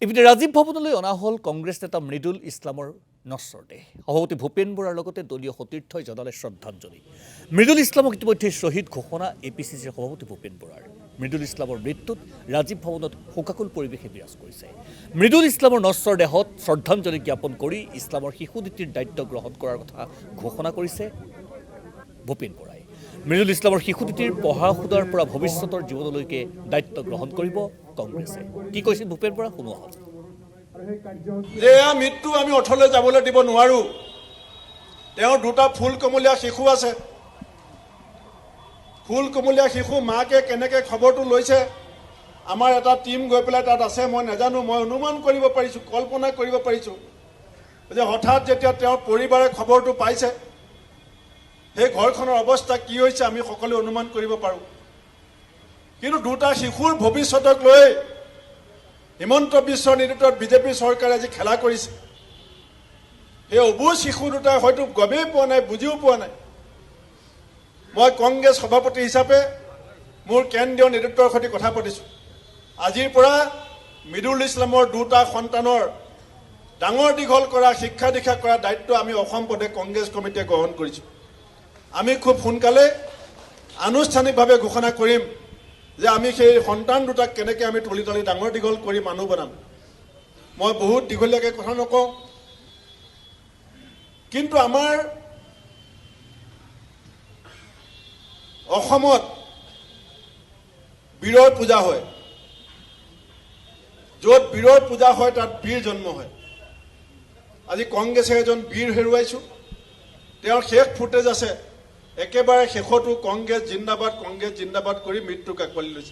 ইপিনে ৰাজীৱ ভৱনলৈ অনা হ'ল কংগ্ৰেছ নেতা মৃদুল ইছলামৰ নশ্বৰ দেহ। সভাপতি ভূপেন বৰাৰ লগতে দলীয় সতীৰ্থই জনালে শ্ৰদ্ধাঞ্জলি। মৃদুল ইছলামক ইতিমধ্যে শ্বহীদ ঘোষণা APCCৰ সভাপতি ভূপেন বৰাৰ। মৃদুল ইছলামৰ মৃত্যুত ৰাজীৱ ভৱনত শোকাকুল পৰিৱেশে বিৰাজ কৰিছে। মৃদুল ইছলামৰ নশ্বৰ দেহত শ্ৰদ্ধাঞ্জলি জ্ঞাপন কৰি ইছলামৰ শিশু নীতিৰ দায়িত্ব গ্ৰহণ কৰাৰ কথা ঘোষণা কৰিছে ভূপেন বৰাই। মৃদুল ইছলামৰ শিশুনীতিৰ পঢ়া শুনাৰ পৰা ভৱিষ্যতৰ জীৱনলৈকে দায়িত্ব গ্ৰহণ কৰিব কংগ্ৰেছে। কি কৈছিল ভূপেন বৰা শুনোৱা হ'ল। এয়া মৃত্যু আমি অথলৈ যাবলৈ দিব নোৱাৰোঁ। তেওঁৰ দুটা ফুল কমলীয়া শিশু আছে। ফুল কমলীয়া শিশু মাকে কেনেকৈ খবৰটো লৈছে, আমাৰ এটা টীম গৈ পেলাই তাত আছে, মই নাজানো। মই অনুমান কৰিব পাৰিছোঁ, কল্পনা কৰিব পাৰিছোঁ যে হঠাৎ যেতিয়া তেওঁৰ পৰিবাৰে খবৰটো পাইছে, সেই ঘৰখনৰ অৱস্থা কি হৈছে আমি সকলোৱে অনুমান কৰিব পাৰোঁ। কিন্তু দুটা শিশুৰ ভৱিষ্যতক লৈ হিমন্ত বিশ্বৰ নেতৃত্বত বিজেপি চৰকাৰে আজি খেলা কৰিছে। সেই অবুজ শিশু দুটাই হয়তো গমেই পোৱা নাই, বুজিও পোৱা নাই। মই কংগ্ৰেছ সভাপতি হিচাপে মোৰ কেন্দ্ৰীয় নেতৃত্বৰ সৈতে কথা পাতিছোঁ। আজিৰ পৰা মৃদুল ইছলামৰ দুটা সন্তানৰ ডাঙৰ দীঘল কৰা, শিক্ষা দীক্ষা কৰা দায়িত্ব আমি অসম প্ৰদেশ কংগ্ৰেছ কমিটিয়ে গ্ৰহণ কৰিছোঁ। আমি খুব সোনকালে আনুষ্ঠানিকভাৱে ঘোষণা কৰিম যে আমি সেই সন্তান দুটাক কেনেকৈ আমি তুলি তালি ডাঙৰ দীঘল কৰি মানুহ বনাম। মই বহুত দীঘলীয়াকৈ কথা নকওঁ, কিন্তু আমাৰ অসমত বীৰৰ পূজা হয়। য'ত বীৰৰ পূজা হয় তাত বীৰ জন্ম হয়। আজি কংগ্ৰেছে এজন বীৰ হেৰুৱাইছোঁ। তেওঁৰ শেষ ফুটেজ আছে, একেবাৰে শেষতো কংগ্ৰেছ জিন্দাবাদ কৰি মৃত্যুক আঁকোৱালি লৈছে।